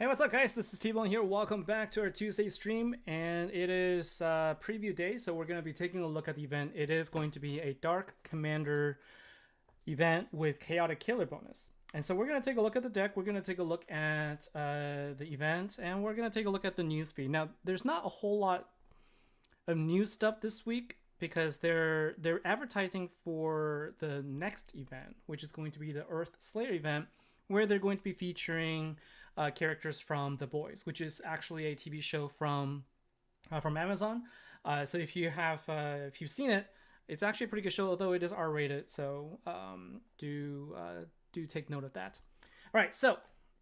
Hey, what's up, guys? This is TBone here. Welcome back to our Tuesday stream, and it is preview day, so we're going to be taking a look at the event. It is going to be a Dark Commander event with Chaotic Killer bonus. And so we're going to take a look at the deck, we're going to take a look at the event, and we're going to take a look at the news feed. Now, there's not a whole lot of new stuff this week because they're advertising for the next event, which is going to be the Earth Slayer event, where they're going to be featuring characters from The Boys, which is actually a TV show from Amazon. So if you've seen it, it's actually a pretty good show, although it is R-rated. So do take note of that. All right, so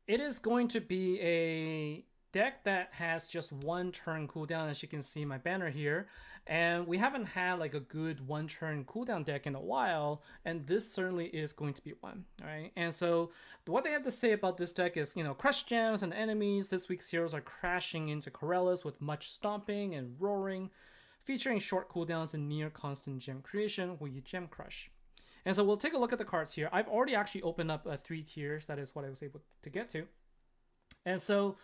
it is going to be a deck that has just one turn cooldown, as you can see my banner here, and we haven't had like a good one turn cooldown deck in a while, and this certainly is going to be one. All right, and so what they have to say about this deck is, crush gems and enemies. This week's heroes are crashing into Corellas with much stomping and roaring, featuring short cooldowns and near constant gem creation where you gem crush. And so we'll take a look at the cards here. I've already actually opened up 3 tiers. That is what I was able to get to. And so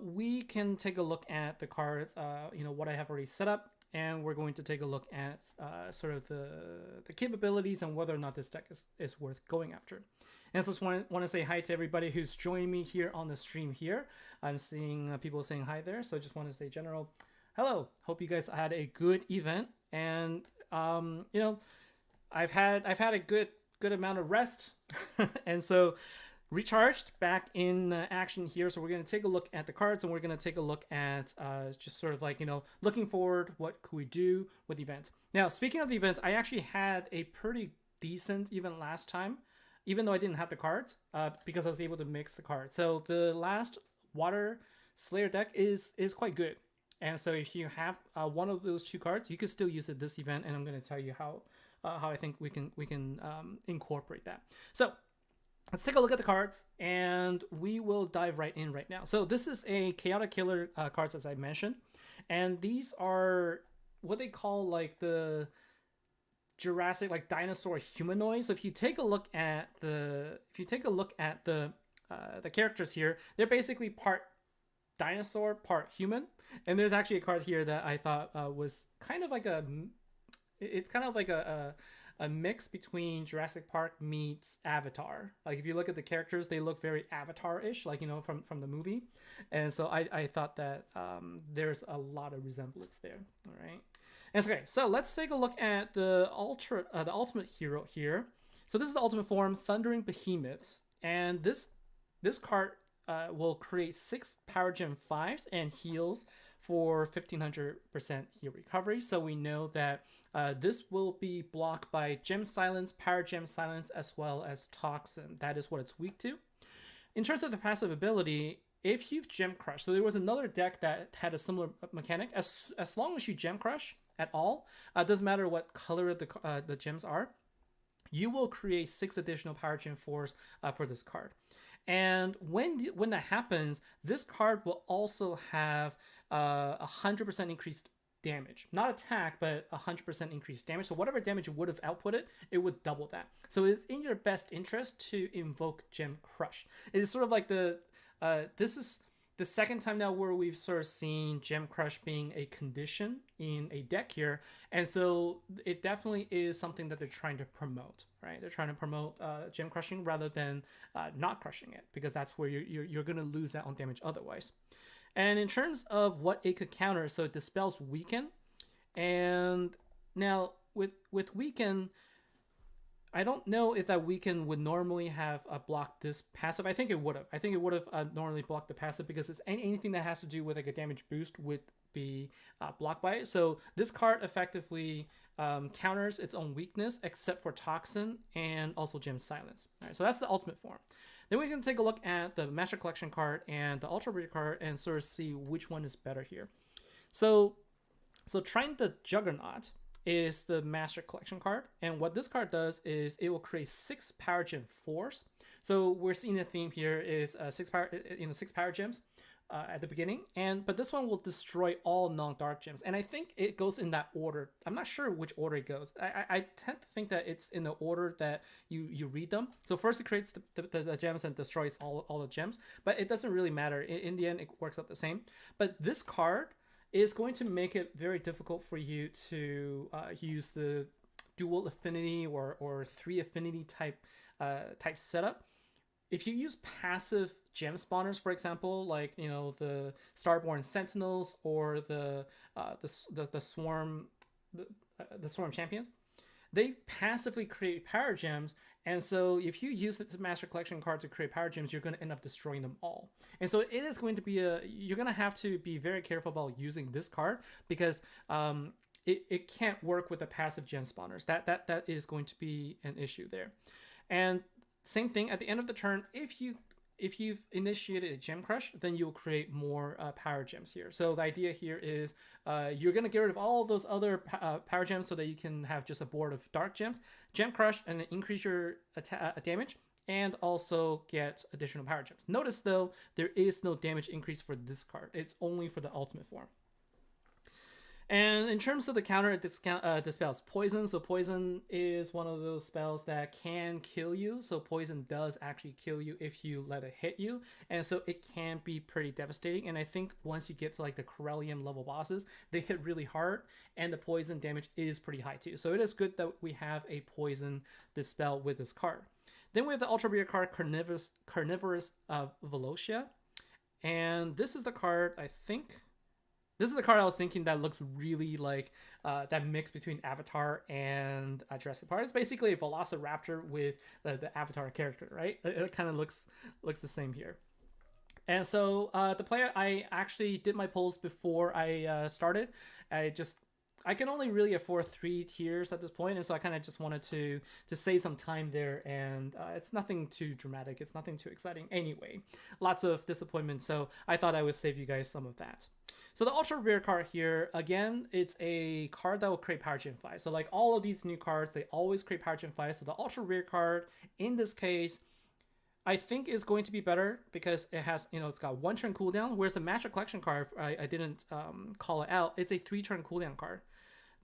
we can take a look at the cards, what I have already set up, and we're going to take a look at sort of the capabilities and whether or not this deck is worth going after. And so I just want to say hi to everybody who's joining me here on the stream here. I'm seeing people saying hi there, so I just want to say general hello. Hope you guys had a good event, and I've had a good amount of rest, and so recharged back in action here. So we're going to take a look at the cards, and we're going to take a look at just sort of like, looking forward, what could we do with the event. Now, speaking of the event, I actually had a pretty decent event last time, even though I didn't have the cards, because I was able to mix the cards. So the last Water Slayer deck is quite good. And so if you have one of those 2 cards, you could still use it this event, and I'm going to tell you how I think we can incorporate that. So let's take a look at the cards, and we will dive right in right now. So this is a Chaotic Killer cards, as I mentioned, and these are what they call like the Jurassic, like dinosaur humanoids. So if you take a look at the characters here, they're basically part dinosaur, part human. And there's actually a card here that I thought was kind of like a mix between Jurassic Park meets Avatar. Like if you look at the characters, they look very Avatar-ish, like from the movie. And so I thought that there's a lot of resemblance there. All right. And so let's take a look at the ultimate hero here. So this is the ultimate form, Thundering Behemoths, and this card will create 6 Power Gem 5s and heals for 1500% heal recovery. So we know that this will be blocked by Gem Silence, Power Gem Silence, as well as Toxin. That is what it's weak to. In terms of the passive ability, if you've Gem Crush, so there was another deck that had a similar mechanic. As long as you Gem Crush at all, doesn't matter what color the gems are, you will create 6 additional Power Gem 4s for this card. And when that happens, this card will also have 100% increased damage. Not attack, but 100% increased damage. So whatever damage you would have outputted, it would double that. So it's in your best interest to invoke Gem Crush. It is sort of like this is the second time now where we've sort of seen Gem Crush being a condition in a deck here. And so it definitely is something that they're trying to promote, right? They're trying to promote Gem Crushing rather than not crushing it, because that's where you're going to lose that on damage otherwise. And in terms of what it could counter, so it dispels Weaken. And now with Weaken, I don't know if that Weaken would normally have blocked this passive. I think it would have. I think it would have normally blocked the passive, because it's anything that has to do with like a damage boost would be blocked by it. So this card effectively counters its own weakness, except for Toxin and also Gem Silence. All right, so that's the ultimate form. Then we can take a look at the Master Collection card and the Ultra Breeder card and sort of see which one is better here. So Trying the Juggernaut is the Master Collection card, and what this card does is it will create 6 Power Gem 4s. So we're seeing a theme here is 6 power gems at the beginning, but this one will destroy all non-dark gems, and I think it goes in that order. I'm not sure which order it goes. I tend to think that it's in the order that you read them. So first it creates the gems and destroys all the gems, but it doesn't really matter. In the end, it works out the same. But this card is going to make it very difficult for you to use the dual affinity or 3 affinity type setup. If you use passive gem spawners, for example, like the Starborn Sentinels or the Swarm Champions, they passively create power gems, and so if you use the Master Collection card to create power gems, you're going to end up destroying them all. And so it is going to be you're going to have to be very careful about using this card, because it can't work with the passive gem spawners. That is going to be an issue there. And same thing at the end of the turn, if you've initiated a gem crush, then you'll create more power gems here. So the idea here is you're going to get rid of all of those other power gems so that you can have just a board of dark gems, gem crush, and then increase your damage, and also get additional power gems. Notice though, there is no damage increase for this card. It's only for the ultimate form. And in terms of the counter, it dispels poison. So poison is one of those spells that can kill you. So poison does actually kill you if you let it hit you. And so it can be pretty devastating. And I think once you get to like the Corellium level bosses, they hit really hard, and the poison damage is pretty high too. So it is good that we have a poison dispel with this card. Then we have the ultra rare card Carnivorous Velocia. And this is the card, I think... This is the card I was thinking that looks really like that mix between Avatar and Jurassic Park. It's basically a Velociraptor with the Avatar character, right? It kind of looks the same here. And so the player, I actually did my polls before I started. I can only really afford 3 tiers at this point, and so I kind of just wanted to save some time there, and it's nothing too dramatic. It's nothing too exciting anyway. Lots of disappointment, so I thought I would save you guys some of that. So the ultra rare card here, again, it's a card that will create Power Gem 5. So like all of these new cards, they always create Power Gem 5. So the ultra rare card, in this case, I think is going to be better because it has, it's got 1 turn cooldown, whereas the Master Collection card, I didn't call it out, it's a 3 turn cooldown card.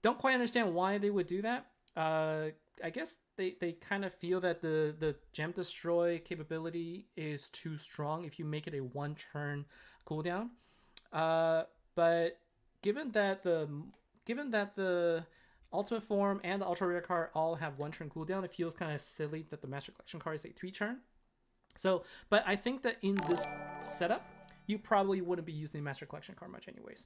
Don't quite understand why they would do that. I guess they kind of feel that the Gem Destroy capability is too strong if you make it a 1 turn cooldown. But given that the ultimate form and the ultra rare card all have 1 turn cooldown, it feels kind of silly that the Master Collection card is a 3 turn. So, but I think that in this setup, you probably wouldn't be using the Master Collection card much anyways.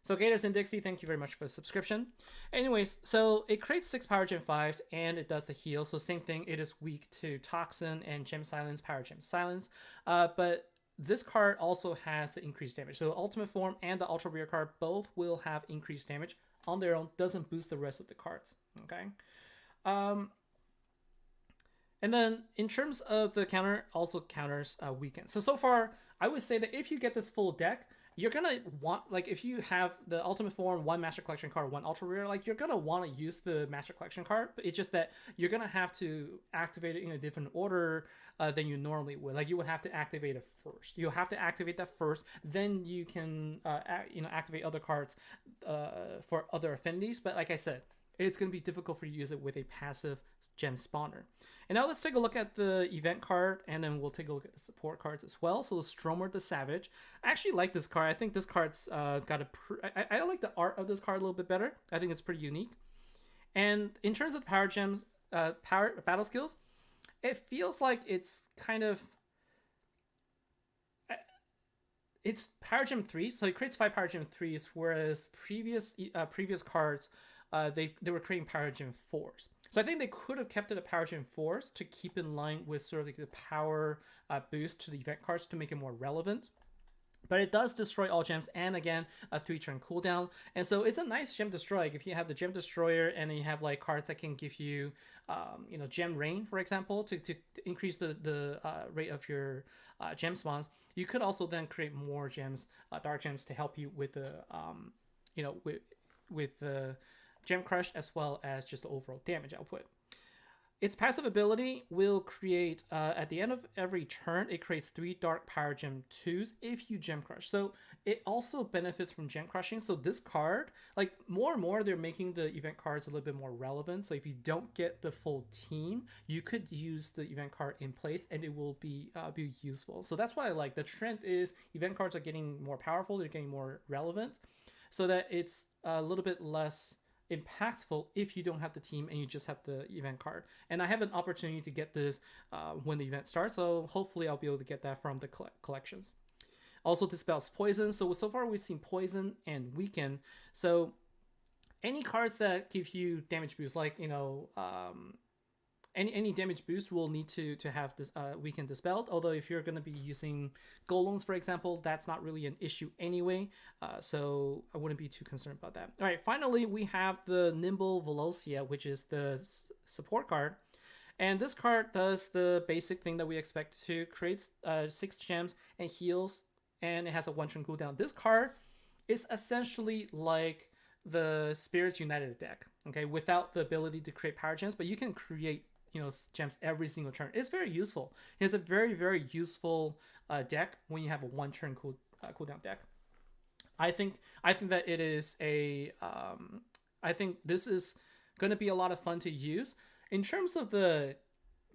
So Gators and Dixie, thank you very much for the subscription. Anyways, so it creates 6 Power Gem 5s and it does the heal. So same thing, it is weak to Toxin and Gem Silence, Power Gem Silence. But this card also has the increased damage. So the Ultimate Form and the Ultra Rare card both will have increased damage on their own. Doesn't boost the rest of the cards. Okay. And then in terms of the counter, also counters weaken. So far, I would say that if you get this full deck, you're gonna want, like, if you have the Ultimate Form, 1 Master Collection card, 1 Ultra Rare, like, you're gonna want to use the Master Collection card, but it's just that you're gonna have to activate it in a different order than you normally would. Like, you would have to activate it first. You'll have to activate that first, then you can, activate other cards for other affinities. But like I said, it's going to be difficult for you to use it with a passive gem spawner. And now let's take a look at the event card, and then we'll take a look at the support cards as well. So Stromer the Savage. I actually like this card. I think this card's got I like the art of this card a little bit better. I think it's pretty unique. And in terms of power gems, power battle skills, it feels like it's kind of... It's Power Gem 3, so it creates 5 Power Gem 3s, whereas previous cards, they were creating Power Gem 4s. So I think they could have kept it at Power Gem 4s to keep in line with sort of like the power boost to the event cards to make it more relevant. But it does destroy all gems, and again, a 3-turn cooldown. And so it's a nice Gem Destroy. Like if you have the Gem Destroyer and you have like cards that can give you, Gem Rain, for example, to increase the rate of your gem spawns, you could also then create more gems, dark gems, to help you with the, with the Gem Crush, as well as just the overall damage output. its passive ability will create, at the end of every turn, it creates 3 Dark Power Gem 2s if you Gem Crush. So it also benefits from Gem Crushing. So this card, like more and more, they're making the event cards a little bit more relevant. So if you don't get the full team, you could use the event card in place and it will be useful. So that's what I like. The trend is event cards are getting more powerful, they're getting more relevant, so that it's a little bit less impactful if you don't have the team and you just have the event card. And I have an opportunity to get this when the event starts, so hopefully I'll be able to get that from the collections. Also dispels poison. So far we've seen poison and weaken. So any cards that give you damage boost, like any damage boost will need to have this weaken dispelled. Although if you're going to be using golems, for example, that's not really an issue anyway. So I wouldn't be too concerned about that. All right, finally we have the Nimble Velocia, which is the support card. And this card does the basic thing that we expect to create 6 gems and heals, and it has a 1 turn cooldown. This card is essentially like the Spirits United deck, okay, without the ability to create power gems, but you can create gems every single turn. It's very useful. It's a very, very useful deck when you have a 1 turn cooldown deck. I think that it is a I think this is going to be a lot of fun to use. In terms of the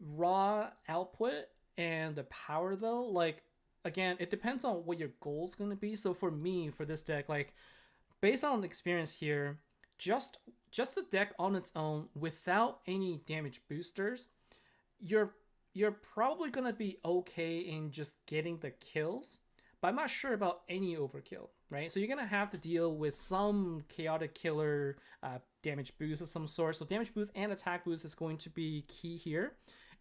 raw output and the power though, like again, it depends on what your goal is going to be. So for me, for this deck, like based on experience here, just the deck on its own without any damage boosters, you're probably going to be okay in just getting the kills, but I'm not sure about any overkill, right? So you're going to have to deal with some chaotic killer damage boost of some sort. So damage boost and attack boost is going to be key here.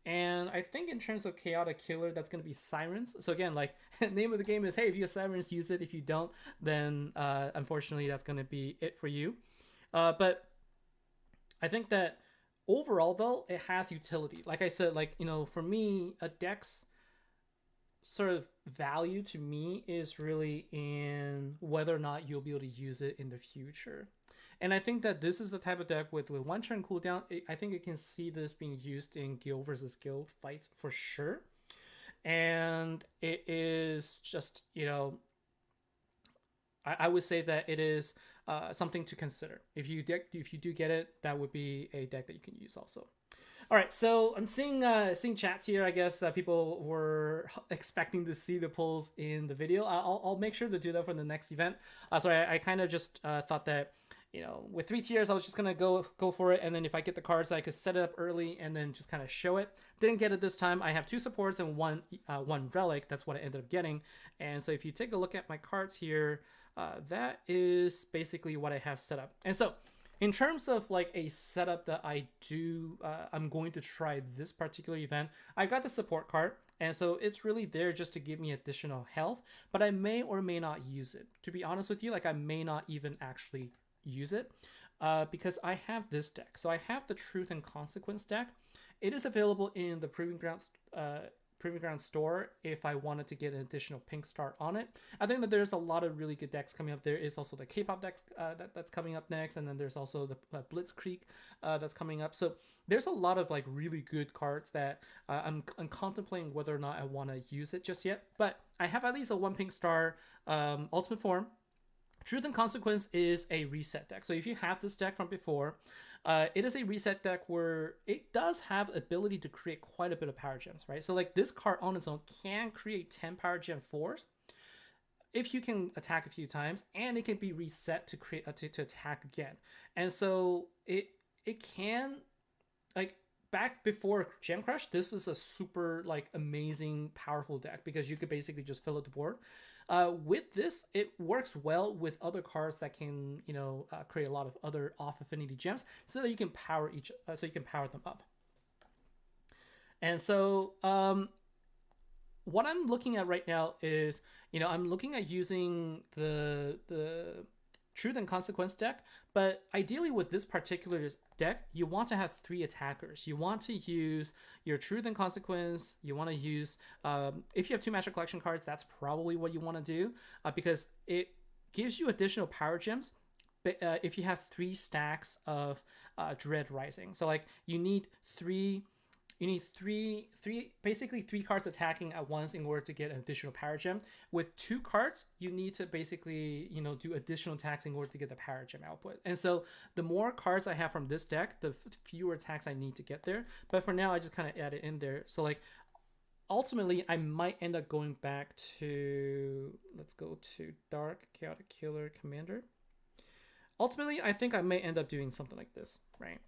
And I think in terms of chaotic killer, that's going to be Sirens. So again, like name of the game is, hey, if you have Sirens, use it. If you don't, then unfortunately that's going to be it for you. But I think that overall though, it has utility. Like I said, like, for me, a deck's sort of value to me is really in whether or not you'll be able to use it in the future. And I think that this is the type of deck with 1 turn cooldown. I think you can see this being used in guild versus guild fights for sure. And it is just, I would say that it is something to consider. If you do get it, that would be a deck that you can use also. All right, so I'm seeing chats here. I guess people were expecting to see the polls in the video. I'll make sure to do that for the next event. So I kind of just thought that, with 3 tiers, I was just gonna go for it, and then if I get the cards, I could set it up early and then just kind of show it. Didn't get it this time. I have 2 supports and one relic. That's what I ended up getting. And so if you take a look at my cards here, that is basically what I have set up. And so in terms of like a setup that I do, I'm going to try this particular event. I got the support card, and so it's really there just to give me additional health, but I may or may not use it. To be honest with you, like I may not even actually use it because I have this deck. So I have the Truth and Consequence deck. It is available in the Proving Ground store if I wanted to get an additional pink star on it. I think that there's a lot of really good decks coming up. There is also the K-pop decks that's coming up next, and then there's also the Blitzkrieg that's coming up. So there's a lot of like really good cards that I'm contemplating whether or not I want to use it just yet. But I have at least a 1 pink star ultimate form. Truth and Consequence is a reset deck. So if you have this deck from before, it is a reset deck where it does have ability to create quite a bit of power gems, right? So like this card on its own can create 10 power gem 4s if you can attack a few times, and it can be reset to create to attack again. And so it can, like back before Gem Crush, this was a super like amazing powerful deck because you could basically just fill out the board. With this, it works well with other cards that can, create a lot of other off affinity gems, so that you can power them up. And so, what I'm looking at right now is, I'm looking at using the Truth and Consequence deck, but ideally with this particular deck, you want to have 3 attackers. You want to use your Truth and Consequence. You want to use, if you have 2 Magic Collection cards, that's probably what you want to do because it gives you additional power gems. But if you have 3 stacks of Dread Rising, so like you need 3 you need basically three cards attacking at once in order to get an additional power gem. With 2 cards, you need to basically, do additional attacks in order to get the power gem output. And so the more cards I have from this deck, the fewer attacks I need to get there. But for now, I just kind of add it in there. So like, ultimately, I might end up going back to, let's go to Dark Chaotic Killer Commander. Ultimately, I think I may end up doing something like this, right?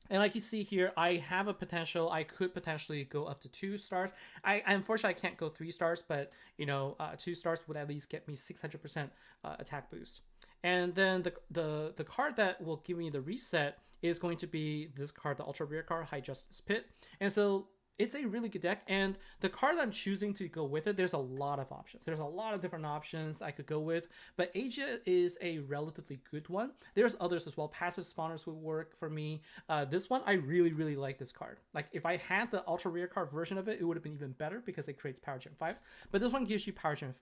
And like you see here, I have a potential. I could potentially go up to 2 stars. I unfortunately I can't go 3 stars, but 2 stars would at least get me 600% attack boost. And then the card that will give me the reset is going to be this card, the ultra rare card, High Justice Pit. And so it's a really good deck, and the card I'm choosing to go with it, there's a lot of options. There's a lot of different options I could go with, but Asia is a relatively good one. There's others as well. Passive spawners would work for me. This one, I really, really like this card. Like, if I had the ultra rare card version of it, it would have been even better because it creates Power Gem 5s. But this one gives you Power Gem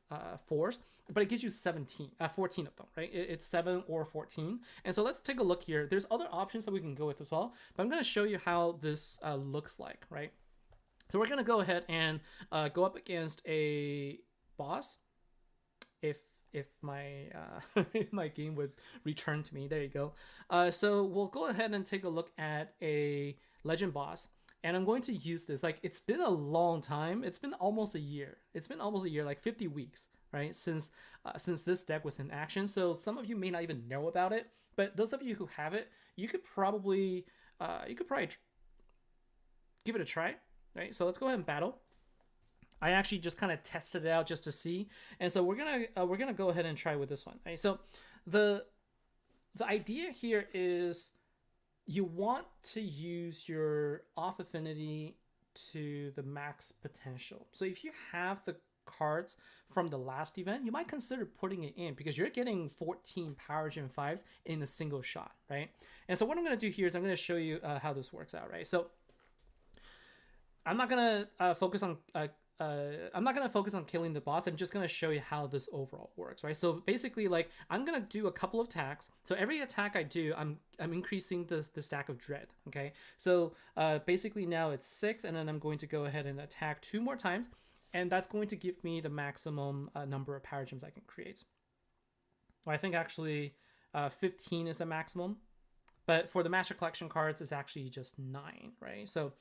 4s, but it gives you 14 of them, right? It's 7 or 14. And so let's take a look here. There's other options that we can go with as well, but I'm going to show you how this looks like, right? So we're going to go ahead and go up against a boss. If my if my game would return to me. There you go. So we'll go ahead and take a look at a legend boss. And I'm going to use this. Like, it's been a long time. It's been almost a year. Like 50 weeks, right? Since this deck was in action. So some of you may not even know about it. But those of you who have it, you could probably give it a try. Right, so let's go ahead and battle. I actually just kind of tested it out just to see, and so we're gonna go ahead and try with this one. Right, so the idea here is you want to use your off affinity to the max potential. So if you have the cards from the last event, you might consider putting it in because you're getting 14 Power Gem 5s in a single shot, right? And so what I'm gonna do here is I'm gonna show you how this works out, right? So I'm not gonna focus on killing the boss. I'm just gonna show you how this overall works, right? So basically, like, I'm gonna do a couple of attacks. So every attack I do, I'm increasing the stack of dread. Okay, so basically now it's 6, and then I'm going to go ahead and attack 2 more times, and that's going to give me the maximum number of power gems I can create. Well, I think actually 15 is the maximum, but for the Master Collection cards, it's actually just 9, right? So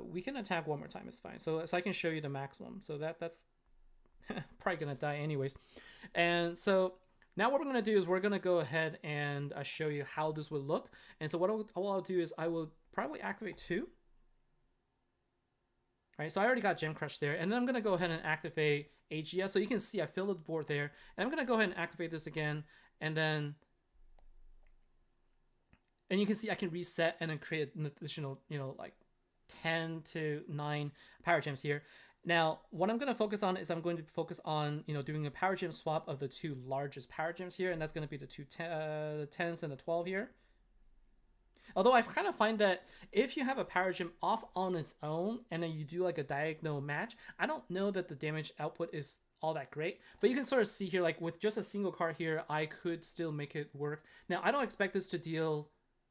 we can attack 1 more time, it's fine. So I can show you the maximum. So that's probably gonna die anyways. And so now what we're gonna do is we're gonna go ahead and show you how this would look. And so what I'll do is I will probably activate 2. Right, so I already got Gem Crush there, and then I'm gonna go ahead and activate AGS. So you can see I filled the board there, and I'm gonna go ahead and activate this again, and you can see I can reset and then create an additional, like 10 to 9 power gems here. Now, what I'm going to focus on is I'm going to focus on, doing a power gem swap of the 2 largest power gems here, and that's going to be the 10s and the 12 here. Although I kind of find that if you have a power gem off on its own and then you do like a diagonal match, I don't know that the damage output is all that great, but you can sort of see here, like with just a single card here, I could still make it work. Now, I don't expect this to deal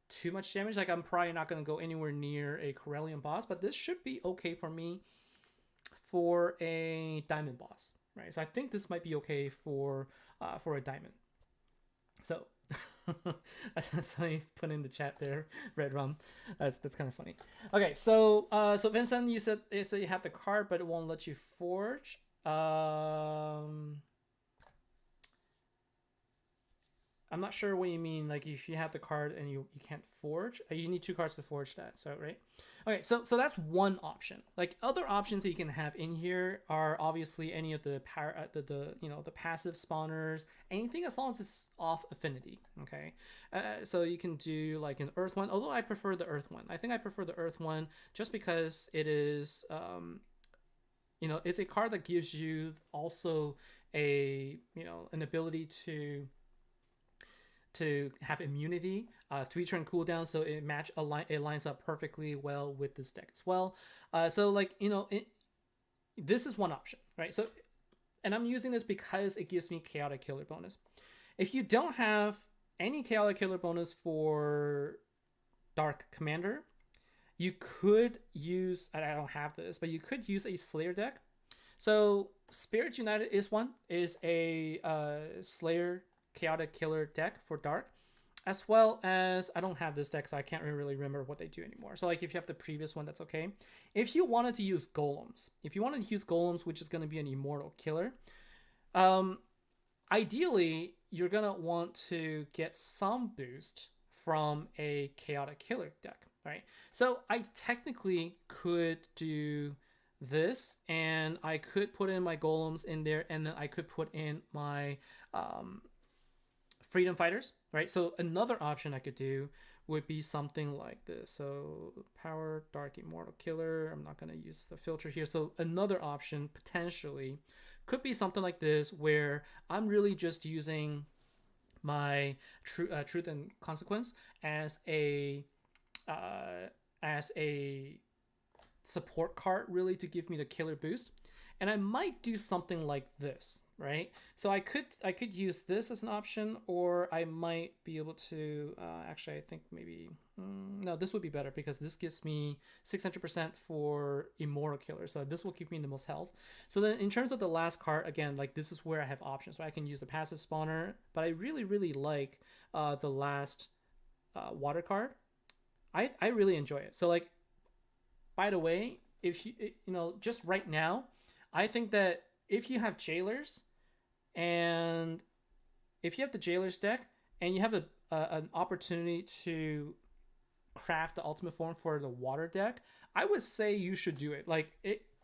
too much damage. Like, I'm probably not going to go anywhere near a Corellian boss, but this should be okay for me for a diamond boss, right? So I think this might be okay for a diamond. So somebody put in the chat there, Red Rum. That's kind of funny. Okay, so so Vincent, you said you have the card, but it won't let you forge. I'm not sure what you mean. Like, if you have the card and you can't forge, you need 2 cards to forge that. So right. Okay, so that's one option. Like, other options that you can have in here are obviously any of the power, the passive spawners, anything as long as it's off affinity. Okay, so you can do like an Earth one. Although I prefer the Earth one. I think I prefer the Earth one just because it is, it's a card that gives you also a an ability to have immunity, 3-turn cooldown, so it lines up perfectly well with this deck as well. So like, this is one option, right? So, and I'm using this because it gives me Chaotic Killer bonus. If you don't have any Chaotic Killer bonus for Dark Commander, You could use, I don't have this, but you could use a Slayer deck. So Spirits United is one, is a Slayer Chaotic Killer deck for Dark, as well as, I don't have this deck, so I can't really remember what they do anymore. So like if you have the previous one, that's okay. If you wanted to use Golems, which is going to be an Immortal Killer, ideally you're going to want to get some boost from a Chaotic Killer deck, right? So I technically could do this, and I could put in my Golems in there, and then I could put in my Freedom Fighters, right? So another option I could do would be something like this. So Power, Dark Immortal Killer. I'm not going to use the filter here. So another option potentially could be something like this, where I'm really just using my Truth and Consequence as a support card, really, to give me the killer boost. And I might do something like this, right? So I could use this as an option, or I might be able to actually, I think maybe no, this would be better, because this gives me 600% for Immortal Killer, so this will give me the most health. So then in terms of the last card, again, like this is where I have options, right? I can use a passive spawner, but I really like the last water card. I really enjoy it. So like, by the way, if you just right now, I think that if you have Jailers, and if you have the Jailers deck, and you have an opportunity to craft the ultimate form for the water deck, I would say you should do it. Like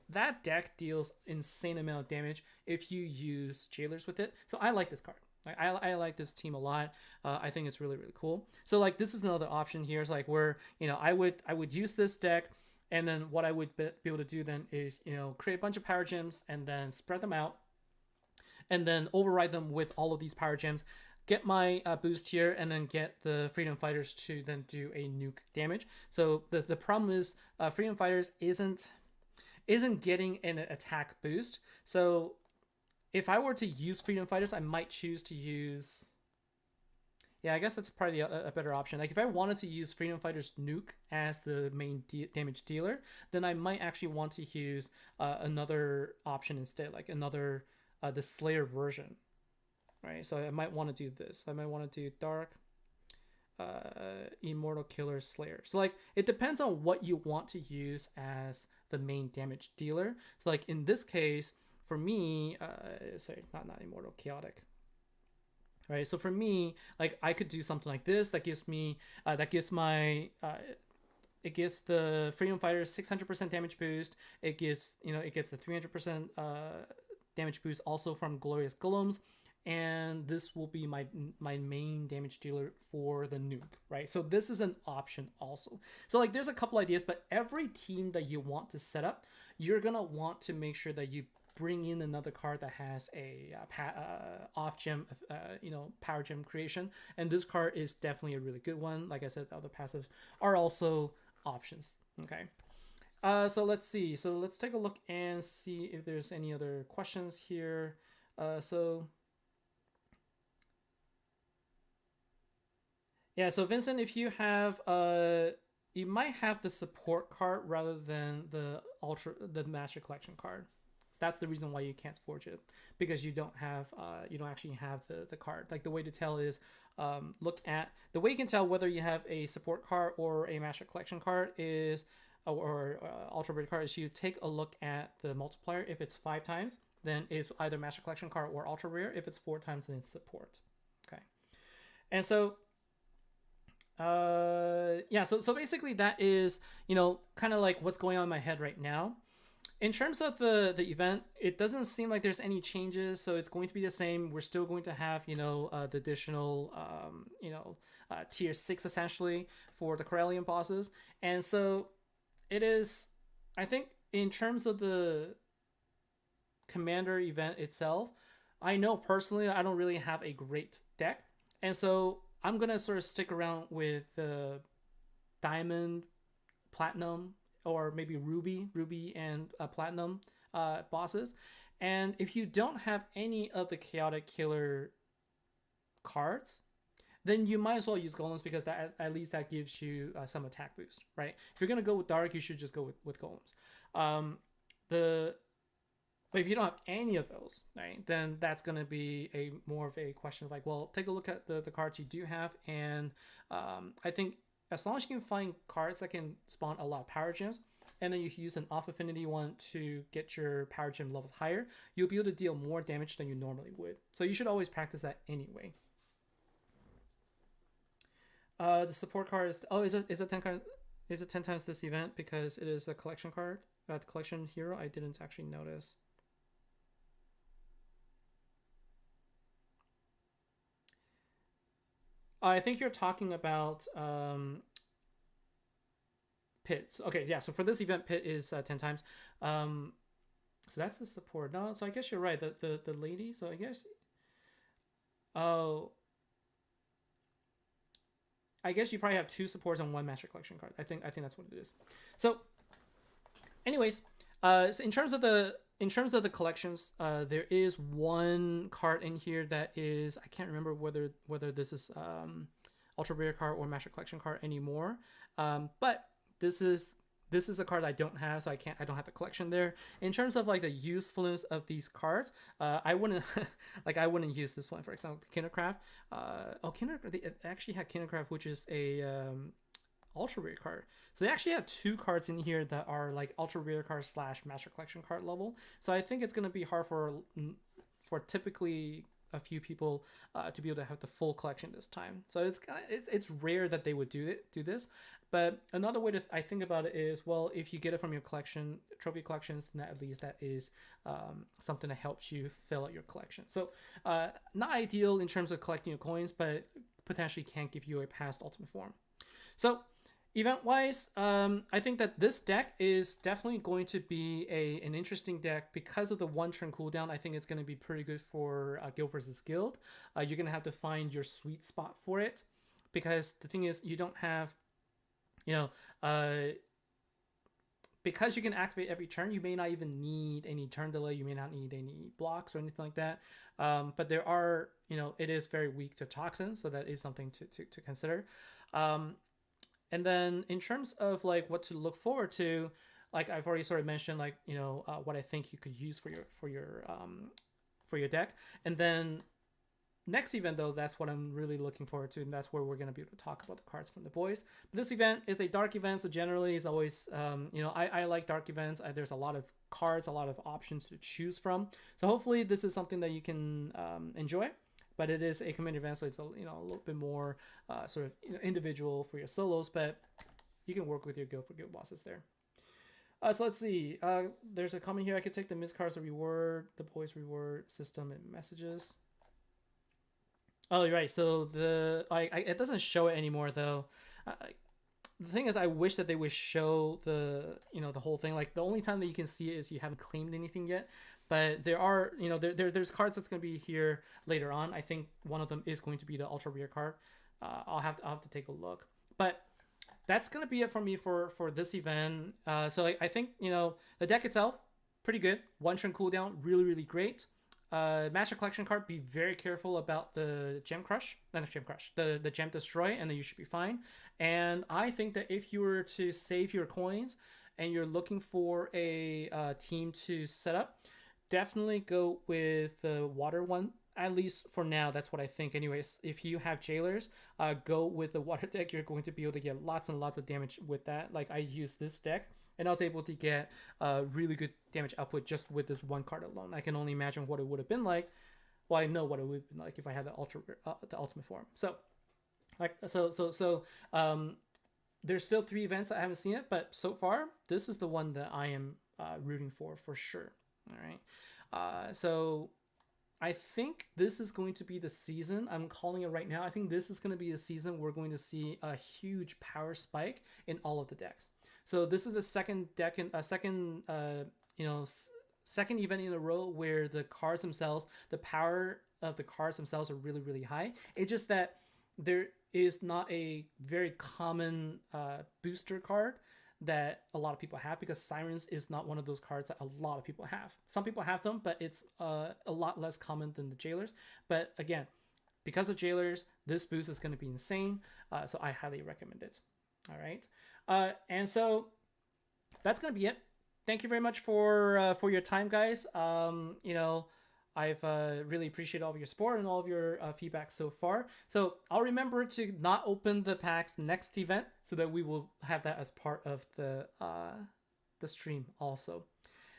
that deck deals insane amount of damage if you use Jailers with it. So I like this card. I like this team a lot. I think it's really cool. So like this is another option here. It's like where I would use this deck. And then what I would be able to do then is, create a bunch of power gems and then spread them out, and then override them with all of these power gems, get my boost here, and then get the Freedom Fighters to then do a nuke damage. So the problem is Freedom Fighters isn't getting an attack boost. So if I were to use Freedom Fighters, I might choose to use... Yeah, I guess that's probably a better option. Like if I wanted to use Freedom Fighter's nuke as the main damage dealer, then I might actually want to use another option instead, like another the Slayer version, right? So I might want to do this. I might want to do Dark Immortal Killer Slayer. So like it depends on what you want to use as the main damage dealer. So like in this case, for me, sorry, not Immortal, Chaotic. Right, so for me, like I could do something like this that gives me it gives the Freedom Fighters 600% damage boost. It gets the 300% damage boost also from Glorious Golems, and this will be my main damage dealer for the nuke, right? So this is an option also. So like there's a couple ideas, but every team that you want to set up, you're gonna want to make sure that you bring in another card that has a off gem, power gem creation, and this card is definitely a really good one. Like I said, the other passives are also options. Okay, so let's see. So let's take a look and see if there's any other questions here. So so Vincent, if you have you might have the support card rather than the Master Collection card. That's the reason why you can't forge it, because you don't actually have the card. Like the way to tell is the way you can tell whether you have a support card or a Master Collection card is or Ultra Rare card is you take a look at the multiplier. If it's 5 times, then it's either Master Collection card or Ultra Rare. If it's 4 times, then it's support. Okay, and so so basically that is kind of like what's going on in my head right now. In terms of the event, it doesn't seem like there's any changes, so it's going to be the same. We're still going to have, the additional, tier 6 essentially for the Corellian bosses. And so it is, I think, in terms of the Commander event itself, I know personally I don't really have a great deck. And so I'm going to sort of stick around with the Diamond, Platinum, or maybe Ruby and Platinum bosses. And if you don't have any of the Chaotic Killer cards, then you might as well use golems because that at least that gives you some attack boost, right? If you're gonna go with dark, you should just go with golems. The But if you don't have any of those, right, then that's going to be a more of a question of like, well, take a look at the cards you do have, and I think as long as you can find cards that can spawn a lot of power gems, and then you use an off affinity one to get your power gem levels higher, you'll be able to deal more damage than you normally would. So you should always practice that anyway. The support card is is it 10 times this event because it is a collection card, collection hero? I didn't actually notice. I think you're talking about Pit. Okay, yeah. So for this event, Pit is 10 times. So that's the support. No, so I guess you're right. The lady. So I guess. Oh. I guess you probably have 2 supports and 1 Master Collection card. I think that's what it is. So, anyways, so in terms of the collections, there is 1 card in here that is, I can't remember whether this is ultra rare card or Master Collection card anymore. But this is a card I don't have, so I don't have the collection there. In terms of like the usefulness of these cards, I wouldn't I wouldn't use this one, for example, Kindercraft. Kindercraft, they actually had Kindercraft, which is a ultra rare card. So they actually have 2 cards in here that are like ultra rare card / Master Collection card level. So I think it's gonna be hard for typically a few people to be able to have the full collection this time. So it's rare that they would do this. But another way I think about it is, well, if you get it from your collection, trophy collections, then at least that is something that helps you fill out your collection. So not ideal in terms of collecting your coins, but potentially can give you a past ultimate form. So event-wise, I think that this deck is definitely going to be an interesting deck because of the 1 turn cooldown. I think it's going to be pretty good for guild versus guild. You're going to have to find your sweet spot for it, because the thing is, you don't have, because you can activate every turn, you may not even need any turn delay. You may not need any blocks or anything like that. But there are, it is very weak to toxins, so that is something to consider. And then in terms of like what to look forward to, like I've already sort of mentioned, like, what I think you could use for your deck. And then next event, though, that's what I'm really looking forward to, and that's where we're going to be able to talk about the cards from the boys. But this event is a dark event, so generally it's always, I like dark events. There's a lot of cards, a lot of options to choose from. So hopefully this is something that you can enjoy. But it is a community event, so it's a little bit more sort of individual for your solos, but you can work with your guild for guild bosses there. So let's see. There's a comment here. I could take the missed cards to reward the boys reward system and messages. Oh, you're right. So it doesn't show it anymore though. The thing is, I wish that they would show the whole thing. Like the only time that you can see it is you haven't claimed anything yet. But there are, there's cards that's going to be here later on. I think one of them is going to be the ultra rare card. I'll have to take a look. But that's going to be it for me for this event. So I think, the deck itself, pretty good. 1 turn cooldown, really, really great. Master Collection card, be very careful about the Gem Crush. Not Gem Crush, the Gem Destroy, and then you should be fine. And I think that if you were to save your coins and you're looking for a team to set up, definitely go with the water one, at least for now. That's what I think. Anyways, if you have jailers, go with the water deck. You're going to be able to get lots and lots of damage with that. Like I used this deck, and I was able to get really good damage output just with this 1 card alone. I can only imagine what it would have been like. Well, I know what it would have been like if I had the ultimate form. So, there's still 3 events I haven't seen it, but so far this is the one that I am rooting for sure. All right. So I think this is going to be the season. I'm calling it right now. I think this is going to be the season we're going to see a huge power spike in all of the decks. So this is the second deck and second event in a row where the cards themselves, the power of the cards themselves are really, really high. It's just that there is not a very common booster card that a lot of people have, because Sirens is not one of those cards that a lot of people have. Some people have them, but it's a lot less common than the Jailers. But again, because of jailers, this boost is going to be insane. So I highly recommend it. All right. And so that's going to be it. Thank you very much for your time, guys. You know, I've really appreciated all of your support and all of your feedback so far. So I'll remember to not open the packs next event so that we will have that as part of the stream also.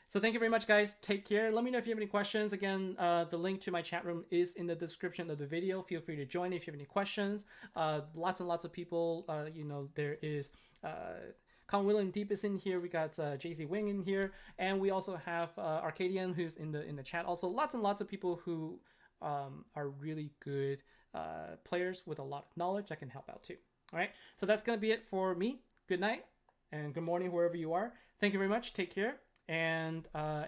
So thank you very much, guys. Take care. Let me know if you have any questions. Again, the link to my chat room is in the description of the video. Feel free to join if you have any questions. Lots and lots of people. You know, there is Con William Deep is in here. We got JZ Wing in here, and we also have Arcadian, who's in the chat. Also, lots and lots of people who are really good players with a lot of knowledge that can help out too. All right. So that's gonna be it for me. Good night and good morning wherever you are. Thank you very much. Take care. And